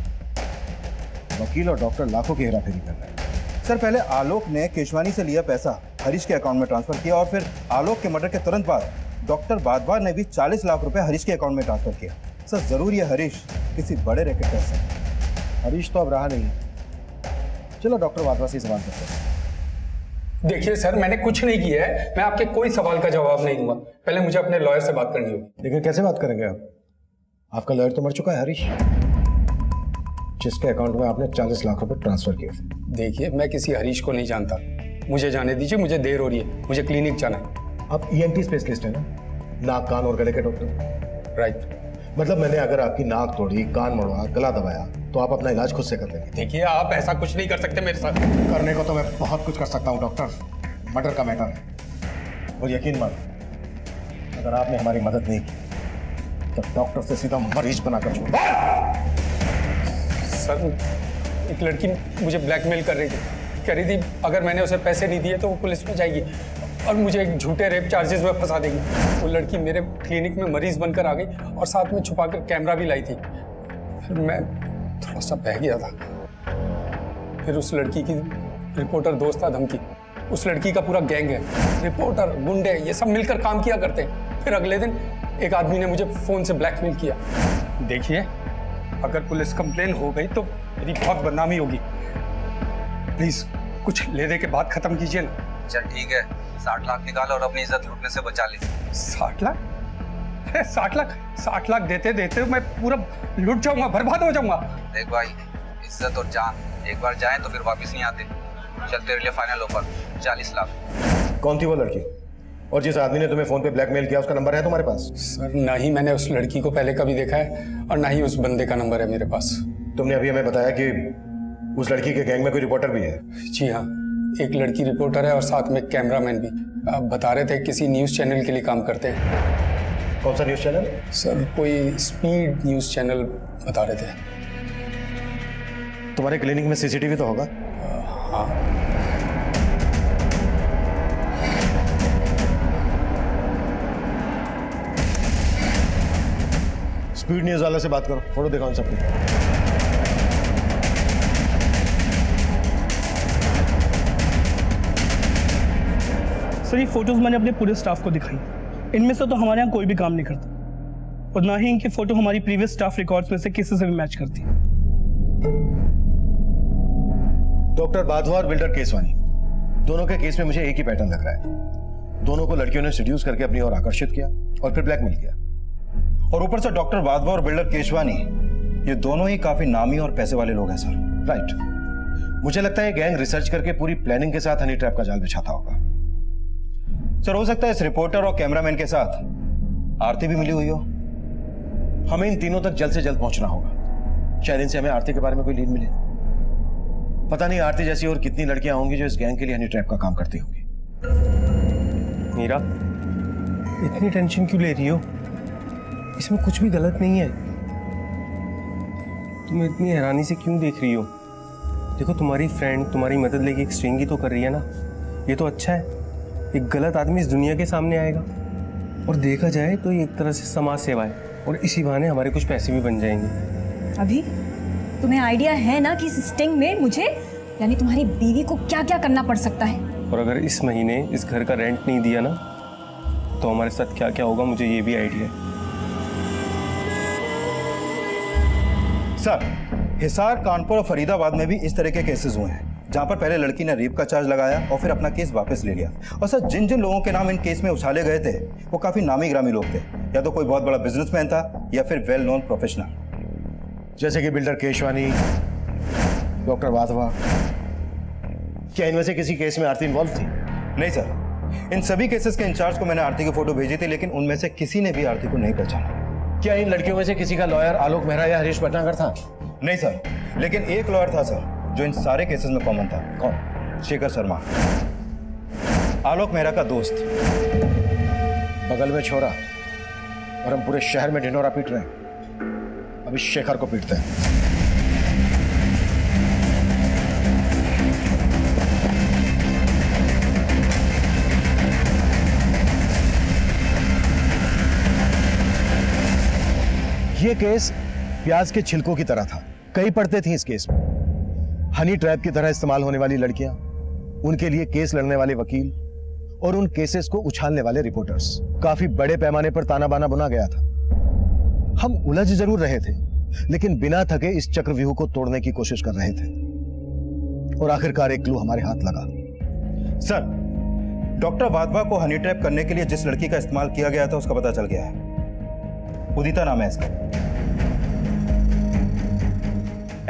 वकील और डॉक्टर लाखों की हेराफेरी कर रहे हैं। सर, पहले आलोक ने केशवानी से लिया पैसा हरीश के अकाउंट में ट्रांसफर किया और फिर आलोक के मर्डर के तुरंत बाद डॉक्टर वाधवा ने भी 40 लाख रुपए हरीश के अकाउंट में ट्रांसफर किया। सर, जरूर ये हरीश किसी बड़े रैकेट का हिस्सा है। हरीश तो अब रहा नहीं। चलो डॉक्टर वाधवा से सवाल करते हैं। देखिए सर, मैंने कुछ नहीं किया है, मैं आपके कोई सवाल का जवाब नहीं दूंगा। पहले मुझे अपने लॉयर से बात करनी होगी। लेकिन कैसे बात करेंगे आप? आपका लॉयर तो मर चुका है हरीश, जिसके अकाउंट में आपने 40 लाख रुपए ट्रांसफर किए थे। देखिए, मैं किसी हरीश को नहीं जानता, मुझे जाने दीजिए, मुझे देर हो रही है, मुझे क्लिनिक जाना है। आप ENT स्पेशलिस्ट हैं ना, नाक कान और गले के डॉक्टर? राइट। मतलब मैंने अगर आपकी नाक तोड़ी, कान मोड़ा, गला दबाया तो आप अपना इलाज खुद से कर लेंगे? देखिए, आप ऐसा कुछ नहीं कर सकते मेरे साथ। करने को तो मैं बहुत कुछ कर सकता हूँ डॉक्टर, मर्डर का मैटर है। और यकीन मानो, अगर आपने हमारी मदद नहीं की तो डॉक्टर से सीधा मरीज बनाकर छोड़। सर, एक लड़की मुझे ब्लैकमेल कर रही थी, कह रही थी अगर मैंने उसे पैसे नहीं दिए तो वो पुलिस में जाएगी और मुझे एक झूठे रेप चार्जेस में फंसा देगी। वो लड़की मेरे क्लिनिक में मरीज बनकर आ गई और साथ में छुपाकर कैमरा भी लाई थी। फिर मैं थोड़ा सा बह गया था। फिर उस लड़की की रिपोर्टर दोस्त था धमकी, उस लड़की का पूरा गैंग है, रिपोर्टर, गुंडे, ये सब मिलकर काम किया करते हैं। फिर अगले दिन एक आदमी ने मुझे फोन से ब्लैकमेल किया। देखिए, अगर पुलिस कंप्लेन हो गई तो मेरी बहुत बदनामी होगी। प्लीज कुछ ले दे के बात खत्म कीजिए ना। चल ठीक है, 60 लाख निकाल और अपनी इज्जत लूटने से बचा ले। 60 लाख? 60 लाख देते देते मैं पूरा लुट जाऊंगा, बर्बाद हो जाऊंगा। देख भाई, इज्जत और जान एक बार जाए तो फिर वापस नहीं आते। चल, तेरे लिए फाइनल ऑफर 40 लाख। कौन थी वो लड़की? और जिस आदमी ने तुम्हें फोन पे ब्लैकमेल किया, उसका नंबर है तुम्हारे पास? सर, ना ही मैंने उस लड़की को पहले कभी देखा है और ना ही उस बंदे का नंबर है मेरे पास। तुमने अभी हमें बताया कि उस लड़की के गैंग में कोई रिपोर्टर भी है। जी हाँ, एक लड़की रिपोर्टर है और साथ में कैमरामैन भी। आप बता रहे थे किसी न्यूज़ चैनल के लिए काम करते हैं। कौन सा न्यूज़ चैनल? सर, कोई स्पीड न्यूज़ चैनल बता रहे थे। तुम्हारे क्लिनिक में CCTV तो होगा? हाँ। स्पीड न्यूज़ वाला से बात करो, फोटो दिखाओ इन सबकी। सर, ये फोटोज मैंने अपने पूरे स्टाफ को दिखाई। इनमें से तो हमारे यहाँ कोई भी काम नहीं करता और ना ही इनकी फोटो हमारी प्रीवियस स्टाफ रिकॉर्ड्स में से किसी से भी मैच करती। डॉक्टर वाधवा और बिल्डर केसवानी, दोनों के केस में मुझे एक ही पैटर्न लग रहा है। दोनों को लड़कियों ने सीड्यूस करके अपनी ओर आकर्षित किया और फिर ब्लैकमेल किया। और ऊपर से डॉक्टर वाधवा और बिल्डर केशवानी, ये दोनों ही काफी नामी और पैसे वाले लोग हैं सर। राइट। मुझे लगता है गैंग रिसर्च करके पूरी प्लानिंग के साथ हनी ट्रैप का जाल बिछाता होगा। सर, हो सकता है इस रिपोर्टर और कैमरामैन के साथ आरती भी मिली हुई हो। हमें इन तीनों तक जल्द से जल्द पहुंचना होगा। शायद इनसे हमें आरती के बारे में कोई लीड मिले। पता नहीं आरती जैसी और कितनी लड़कियां होंगी जो इस गैंग के लिए हनी ट्रैप का काम करती होंगी। मीरा, इतनी टेंशन क्यों ले रही हो? इसमें कुछ भी गलत नहीं है। तुम इतनी हैरानी से क्यों देख रही हो? देखो तुम्हारी फ्रेंड तुम्हारी मदद लेके एक स्ट्रिंगी तो कर रही है ना, ये तो अच्छा है। एक गलत आदमी इस दुनिया के सामने आएगा और देखा जाए तो ये एक तरह से समाज सेवा है और इसी बहाने हमारे कुछ पैसे भी बन जाएंगे। अभी तुम्हें आइडिया है ना कि इस स्टिंग में मुझे यानी तुम्हारी बीवी को क्या क्या करना पड़ सकता है? और अगर इस महीने इस घर का रेंट नहीं दिया ना तो हमारे साथ क्या क्या होगा मुझे ये भी आइडिया है। सर, हिसार, कानपुर और फरीदाबाद में भी इस तरह के केसेस हुए हैं जहां पर पहले लड़की ने रेप का चार्ज लगाया और फिर अपना केस वापस ले लिया। और सर, जिन जिन लोगों के नाम इन केस में उछाले गए थे वो काफी नामी ग्रामी लोग थे, या तो कोई बहुत बड़ा बिजनेसमैन था या फिर वेल नोन प्रोफेशनल, जैसे कि बिल्डर केशवानी, डॉक्टर वाधवा। क्या इनमें से किसी केस में आरती इन्वॉल्व थी? नहीं सर, इन सभी केसेस के इंचार्ज को मैंने आरती की फोटो भेजी थी, लेकिन उनमें से किसी ने भी आरती को नहीं पहचाना। क्या इन लड़कियों में से किसी का लॉयर आलोक मेहरा या हरीश भटनागर था? नहीं सर, लेकिन एक लॉयर था सर जो इन सारे केसेस में कॉमन था। कौन? शेखर शर्मा, आलोक मेहरा का दोस्त। बगल में छोरा और हम पूरे शहर में ढिंढोरा पीट रहे हैं। अभी शेखर को पीटते हैं। ये केस प्याज के छिलकों की तरह था। कई परतें थी इस केस में। हनी ट्रैप की तरह इस्तेमाल होने वाली लड़कियां, उनके लिए केस लड़ने वाले वकील और उन केसेस को उछालने वाले रिपोर्टर्स। काफी बड़े पैमाने पर ताना बाना बुना गया था। हम उलझ जरूर रहे थे, लेकिन बिना थके इस चक्रव्यूह को तोड़ने की कोशिश कर रहे थे और आखिरकार एक क्लू हमारे हाथ लगा। सर, डॉक्टर वाधवा को हनी ट्रैप करने के लिए जिस लड़की का इस्तेमाल किया गया था उसका पता चल गया है। उदिता नाम है इसका।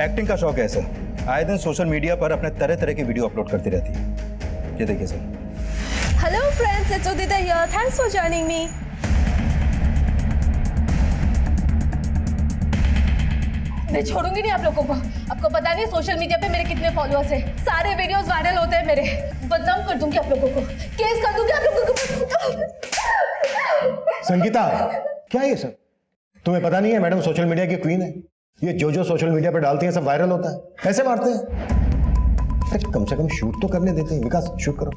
एक्टिंग का शौक है सर, आए दिन सोशल मीडिया पर अपने तरह तरह के वीडियो अपलोड करती रहती है। ये देखिए sir. Hello friends, it's Udita here. Thanks for joining me. मैं छोड़ूंगी नहीं आप लोगों को। आपको पता नहीं सोशल मीडिया पे मेरे कितने फॉलोअर्स हैं। सारे वीडियोस वायरल होते हैं मेरे। बदनाम कर दूंगी आप लोगों को, केस कर दूंगी आप लोगों को। संगीता, क्या है ये सब? तुम्हें पता नहीं है मैडम सोशल मीडिया की क्वीन है। ये जो सोशल मीडिया पर डालती हैं सब वायरल होता है। कैसे मारते हैं? अरे कम से कम शूट तो करने देते हैं। विकास, शूट करो।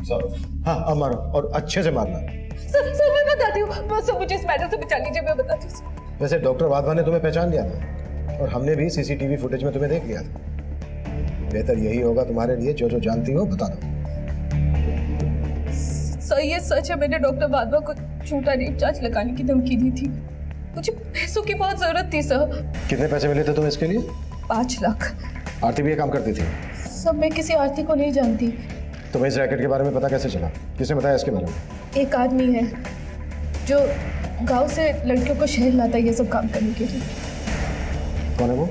सर। हाँ, अब मारो और अच्छे से मारना। सर मैं बताती हूँ। बस मुझे इस मैटर से बचा लीजिए, मैं बताती हूँ। वैसे डॉक्टर वाधवा ने तुम्हें पहचान लिया था और हमने भी सीसीटीवी फुटेज में तुम्हें देख लिया था। बेहतर यही होगा तुम्हारे लिए, जो जानती हो बता दो। सर, ये सच है, मैंने डॉक्टर वाधवा को झूठा रेप चार्ज लगाने की धमकी दी थी। मुझे पैसों की बहुत जरूरत थी सर। कितने पैसे मिले थे तुम्हें इसके लिए? 5 लाख। आरती भी ये काम करती थी? सब, मैं किसी आरती को नहीं जानती। तुम्हें इस रैकेट के बारे में पता कैसे चला? किसने बताया इसके बारे में? एक आदमी है जो गांव से लड़कियों को शहर लाता है ये सब काम करने के लिए। कौन है वो?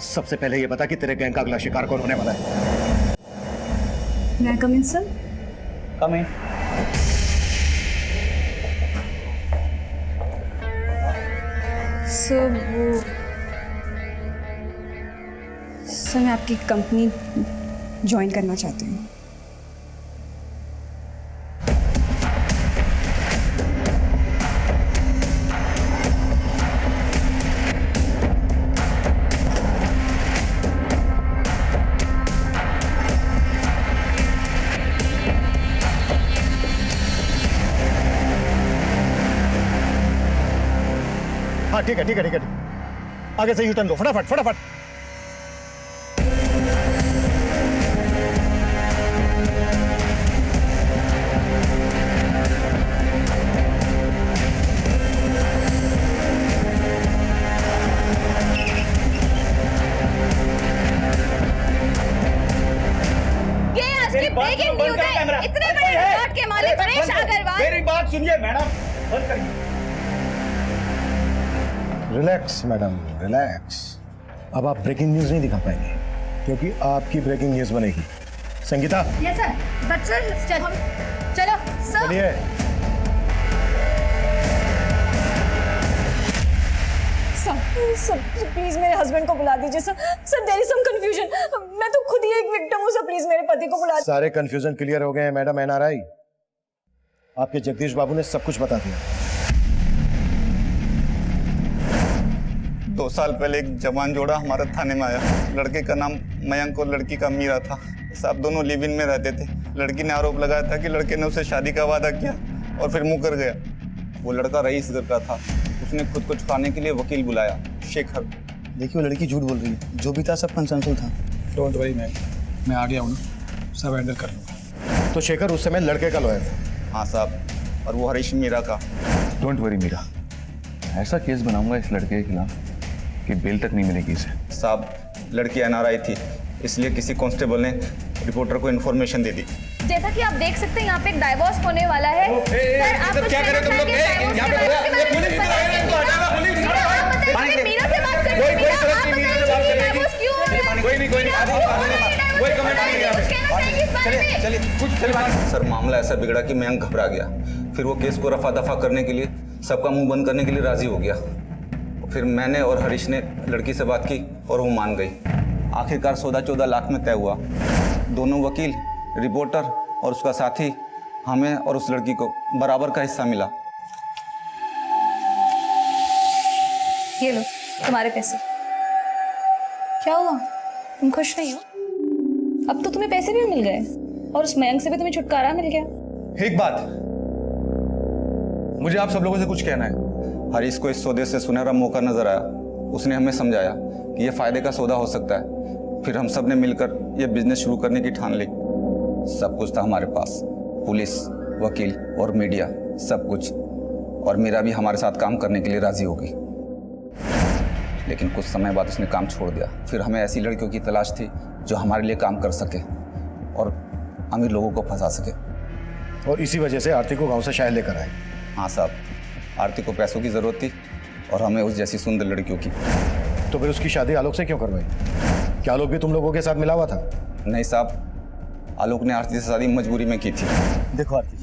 सबसे पहले ये बता कि तेरे गैंग का अगला शिकार कौन होने वाला है? मैं कम इन सर? कम इन। सर मैं आपकी कंपनी ज्वाइन करना चाहती हूँ। हाँ ठीक है। आगे से यूटर्न लो, फटाफट। ब्रेकिंग न्यूज़ है। इतने बड़े रिकॉर्ड के मालिक सुरेश अग्रवाल। मेरी बात सुनिए मैडम, बंद करिए। Relax madam, relax. अब आप ब्रेकिंग न्यूज नहीं दिखा पाएंगे क्योंकि आपकी ब्रेकिंग न्यूज बनेगी। Sangeeta. Yes sir. But sir चलो सर। चलिए। सर प्लीज मेरे हस्बैंड को बुला दीजिए sir. Sir there is some confusion, मैं तो खुद ही एक विक्टिम हूँ सर, प्लीज मेरे पति को बुला दीजिए। सारे कंफ्यूजन क्लियर हो गए हैं मैडम एनआरआई। आपके जगदीश बाबू ने सब कुछ बता दिया। 2 साल पहले एक जवान जोड़ा हमारे थाने में आया। लड़के का नाम मयंक और लड़की का मीरा था। साहब दोनों लिव इन में रहते थे। लड़की ने आरोप लगाया था कि लड़के ने उसे शादी का वादा किया और फिर मुकर गया। वो लड़का रईस घर का था। उसने खुद को छुड़ाने के लिए वकील बुलाया, शेखर। देखिए वो लड़की झूठ बोल रही है, जो भी था सब कंसेंसुअल था। डोंट वरी मैम, मैं आ गया हूँ ना, सब हैंडल कर लूँगा। तो शेखर उस समय लड़के का लॉयर था? हाँ साहब, और वो हरीश मीरा का। डोंट वरी मीरा, ऐसा केस बनाऊंगा इस लड़के के खिलाफ कि बेल तक नहीं मिलेगी इसे। साहब लड़की एनआरआई थी, इसलिए किसी कांस्टेबल ने रिपोर्टर को इन्फॉर्मेशन दे दी। जैसा कि आप देख सकते हैं यहाँ पे एक डाइवोर्स होने वाला है। सर आप कुछ क्या कर रहे हो तुम लोग? यहाँ पे पुलिस मीरा से बात कर रहे हैं। कोई कमेंट नहीं। चलिए सर मामला ऐसा बिगड़ा कि मयंक घबरा गया। फिर वो केस को रफा दफा करने के लिए, सबका मुंह बंद करने के लिए राजी हो गया। फिर मैंने और हरीश ने लड़की से बात की और वो मान गई। आखिरकार सौदा 14 लाख में तय हुआ। दोनों वकील, रिपोर्टर और उसका साथी, हमें और उस लड़की को बराबर का हिस्सा मिला। ये लो तुम्हारे पैसे। क्या हुआ, तुम खुश नहीं हो? अब तो तुम्हें पैसे भी मिल गए और उस मयंक से भी तुम्हें छुटकारा मिल गया। एक बात, मुझे आप सब लोगों से कुछ कहना है। हरीश को इस सौदे से सुनहरा मौका नजर आया। उसने हमें समझाया कि यह फायदे का सौदा हो सकता है। फिर हम सब ने मिलकर यह बिजनेस शुरू करने की ठान ली। सब कुछ था हमारे पास, पुलिस, वकील और मीडिया, सब कुछ। और मीरा भी हमारे साथ काम करने के लिए राजी हो गई। लेकिन कुछ समय बाद उसने काम छोड़ दिया। फिर हमें ऐसी लड़कियों की तलाश थी जो हमारे लिए काम कर सके और अमीर लोगों को फंसा सके। और इसी वजह से आरती को गांव से शहर लेकर आए। हाँ साहब, आरती को पैसों की जरूरत थी और हमें उस जैसी सुंदर लड़कियों की। तो फिर उसकी शादी आलोक से क्यों करवाई? क्या आलोक भी तुम लोगों के साथ मिला हुआ था? नहीं साहब, आलोक ने आरती से शादी मजबूरी में की थी। देखो आरती,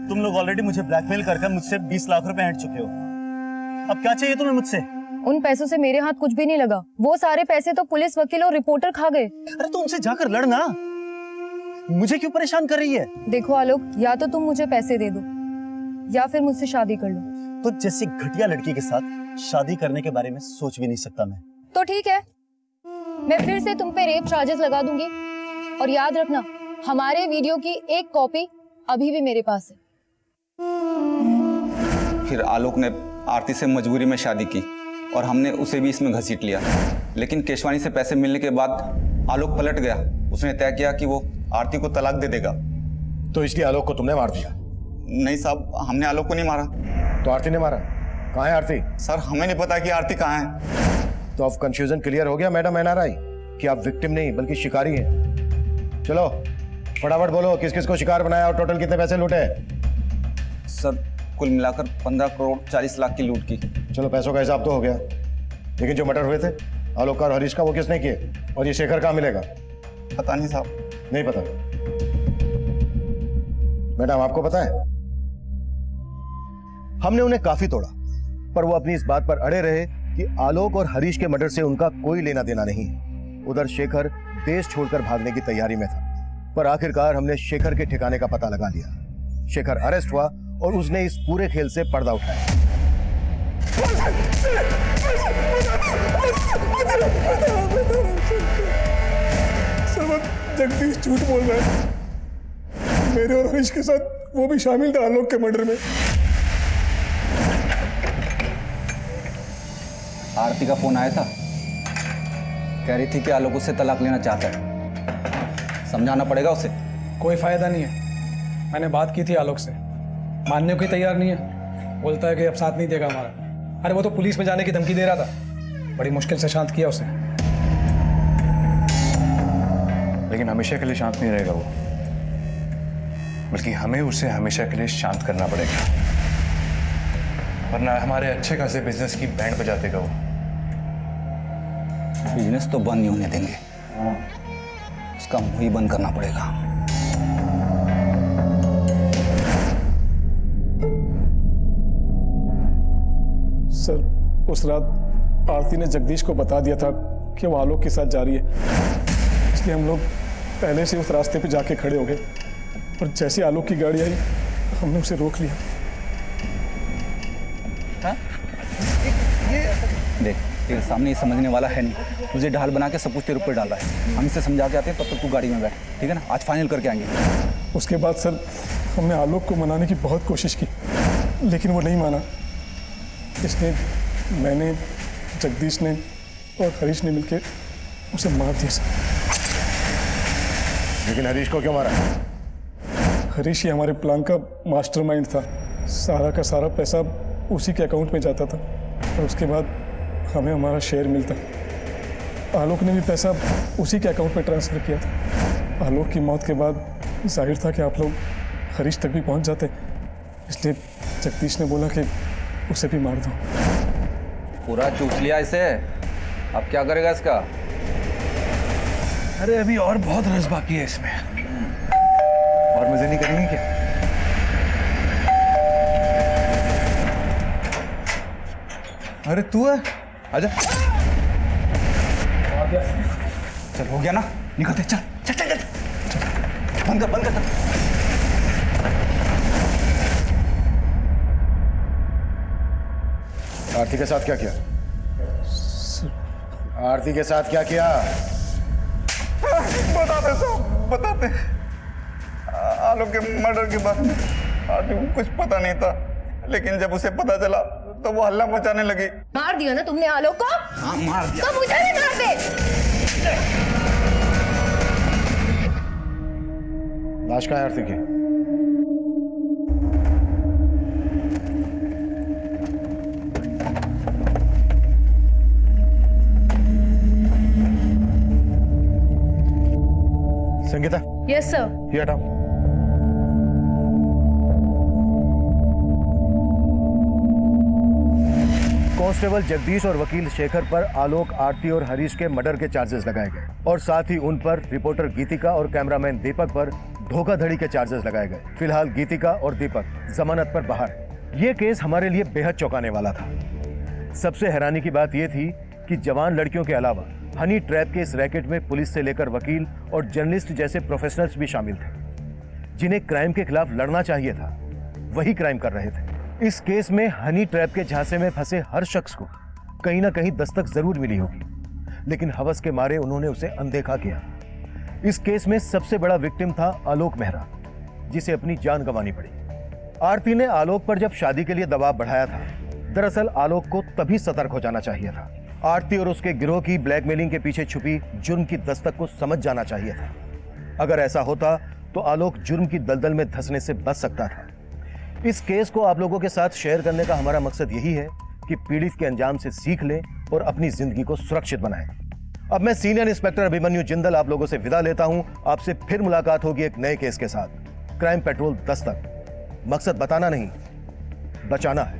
तुम लोग ऑलरेडी मुझे ब्लैकमेल कर मुझसे 20 लाख रुपए हट चुके हो। अब क्या चाहिए तुम्हें मुझसे? उन पैसों से मेरे हाथ कुछ भी नहीं लगा। वो सारे पैसे तो पुलिस, वकील और रिपोर्टर खा गए। अरे तो उनसे जाकर लड़ना, मुझे क्यों परेशान कर रही है? देखो आलोक, या तो तुम मुझे पैसे दे दो या फिर मुझसे शादी कर लो। तो जैसी घटिया लड़की के साथ शादी करने के बारे में सोच भी नहीं सकता मैं। तो ठीक है, मैं फिर से तुम पे रेप चार्जेस लगा दूंगी। और याद रखना, हमारे वीडियो की एक कॉपी अभी भी मेरे पास है। फिर आलोक ने आरती से मजबूरी में शादी की और हमने उसे भी इसमें घसीट लिया। लेकिन केशवानी से पैसे मिलने के बाद आलोक पलट गया। उसने तय किया कि वो आरती को तलाक दे देगा। तो इसलिए आलोक को तुमने मार दिया? नहीं साहब, हमने आलोक को नहीं मारा। तो आरती ने मारा? कहाँ है आरती? सर हमें नहीं पता कि आरती कहाँ है। तो अब कंफ्यूजन क्लियर हो गया मैडम एनआरआई कि आप विक्टिम नहीं बल्कि शिकारी हैं। चलो फटाफट बोलो, किस किस को शिकार बनाया और टोटल कितने पैसे लूटे? सर कुल मिलाकर 15 करोड़ 40 लाख की लूट की। चलो पैसों का हिसाब तो हो गया, लेकिन जो मर्डर हुए थे आलोक और हरीश का, वो किसने किए? और ये शेखर कहाँ मिलेगा? पता नहीं साहब। नहीं पता? मैडम आपको पता है? हमने उन्हें काफी तोड़ा, पर वो अपनी इस बात पर अड़े रहे कि आलोक और हरीश के मर्डर से उनका कोई लेना देना नहीं है। उधर शेखर देश छोड़कर भागने की तैयारी में था, पर आखिरकार हमने शेखर के ठिकाने का पता लगा लिया। शेखर अरेस्ट हुआ और उसने इस पूरे खेल से पर्दा उठाया। जगदीश झूठ बोल रहा है। मेरे और हरीश के साथ वो भी शामिल था आलोक के मर्डर में। आरती का फोन आया था, कह रही थी कि आलोक उससे तलाक लेना चाहता है। समझाना पड़ेगा उसे। कोई फायदा नहीं है। मैंने बात की थी आलोक से, मानने को ही तैयार नहीं है। बोलता है कि अब साथ नहीं देगा हमारा। अरे वो तो पुलिस में जाने की धमकी दे रहा था। बड़ी मुश्किल से शांत किया उसे। लेकिन हमेशा के लिए शांत नहीं रहेगा वो, बल्कि हमें उसे हमेशा के लिए शांत करना पड़ेगा, वरना हमारे अच्छे खासे बिजनेस की बैंड बजा देगा वो। बिजनेस तो बंद नहीं होने देंगे, उसका मुंह ही बंद करना पड़ेगा। सर उस रात आरती ने जगदीश को बता दिया था कि वो आलोक के साथ जा रही है, इसलिए हम लोग पहले से उस रास्ते पे जाके खड़े हो गए और जैसे आलोक की गाड़ी आई हमने उसे रोक लिया। देख तेरे सामने ये समझने वाला है नहीं, तुझे ढाल बना के सब कुछ तेरे ऊपर डाल रहा है। हम इसे समझा के आते हैं, तब तक तू गाड़ी में बैठ, ठीक है ना? आज फाइनल करके आएंगे। उसके बाद सर हमने आलोक को मनाने की बहुत कोशिश की, लेकिन वो नहीं माना। इसने, मैंने, जगदीश ने और हरीश ने मिलकर उसे मार दिया सर। लेकिन हरीश को क्यों मारा? हरीश ही हमारे प्लान का मास्टरमाइंड था। सारा का सारा पैसा उसी के अकाउंट में जाता था और उसके बाद हमें हमारा शेयर मिलता। आलोक ने भी पैसा उसी के अकाउंट में ट्रांसफ़र किया था। आलोक की मौत के बाद जाहिर था कि आप लोग हरीश तक भी पहुंच जाते, इसलिए जगदीश ने बोला कि उसे भी मार दो। पूरा चूस लिया इसे, अब क्या करेगा इसका? अरे अभी और बहुत रस बाकी है इसमें। और मजे नहीं करेंगे क्या? अरे तू है, आजा। चल हो गया ना, निकलते, चल चल चल चल, बंद कर बंद कर। आरती के साथ क्या किया? आरती के साथ क्या किया? बताते सब बताते। आलोक के मर्डर के बारे में आरती को कुछ पता नहीं था, लेकिन जब उसे पता चला तो वो हल्ला मचाने लगी। मार दिया ना तुमने आलोक को? हाँ मार दिया। तो मुझे भी मार दे। लाश कहाँ है आरती की? Sangeeta, yes sir. ये हटाओ। कांस्टेबल जगदीश और वकील शेखर पर आलोक, आरती और हरीश के मर्डर के चार्जेस लगाए गए और साथ ही उन पर रिपोर्टर गीतिका और कैमरामैन दीपक पर धोखाधड़ी के चार्जेस लगाए गए। फिलहाल गीतिका और दीपक जमानत पर बाहर है। ये केस हमारे लिए बेहद चौंकाने वाला था। सबसे हैरानी की बात यह थी कि जवान लड़कियों के अलावा हनी ट्रैप के इस रैकेट में पुलिस से लेकर वकील और जर्नलिस्ट जैसे प्रोफेशनल्स भी शामिल थे, जिन्हें क्राइम के खिलाफ लड़ना चाहिए था, वही क्राइम कर रहे थे। इस केस में हनी ट्रैप के झांसे में फंसे हर शख्स को कहीं ना कहीं दस्तक जरूर मिली होगी, लेकिन हवस के मारे उन्होंने उसे अनदेखा किया। इस केस में सबसे बड़ा विक्टिम था आलोक मेहरा, जिसे अपनी जान गंवानी पड़ी। आरती ने आलोक पर जब शादी के लिए दबाव बढ़ाया था, दरअसल आलोक को तभी सतर्क हो जाना चाहिए था। आरती और उसके गिरोह की ब्लैकमेलिंग के पीछे छुपी जुर्म की दस्तक को समझ जाना चाहिए था। अगर ऐसा होता तो आलोक जुर्म की दलदल में धंसने से बच सकता था। इस केस को आप लोगों के साथ शेयर करने का हमारा मकसद यही है कि पीड़ित के अंजाम से सीख लें और अपनी जिंदगी को सुरक्षित बनाएं। अब मैं सीनियर इंस्पेक्टर अभिमन्यु जिंदल आप लोगों से विदा लेता हूं। आपसे फिर मुलाकात होगी एक नए केस के साथ। क्राइम पेट्रोल दस्तक, मकसद बताना नहीं, बचाना है।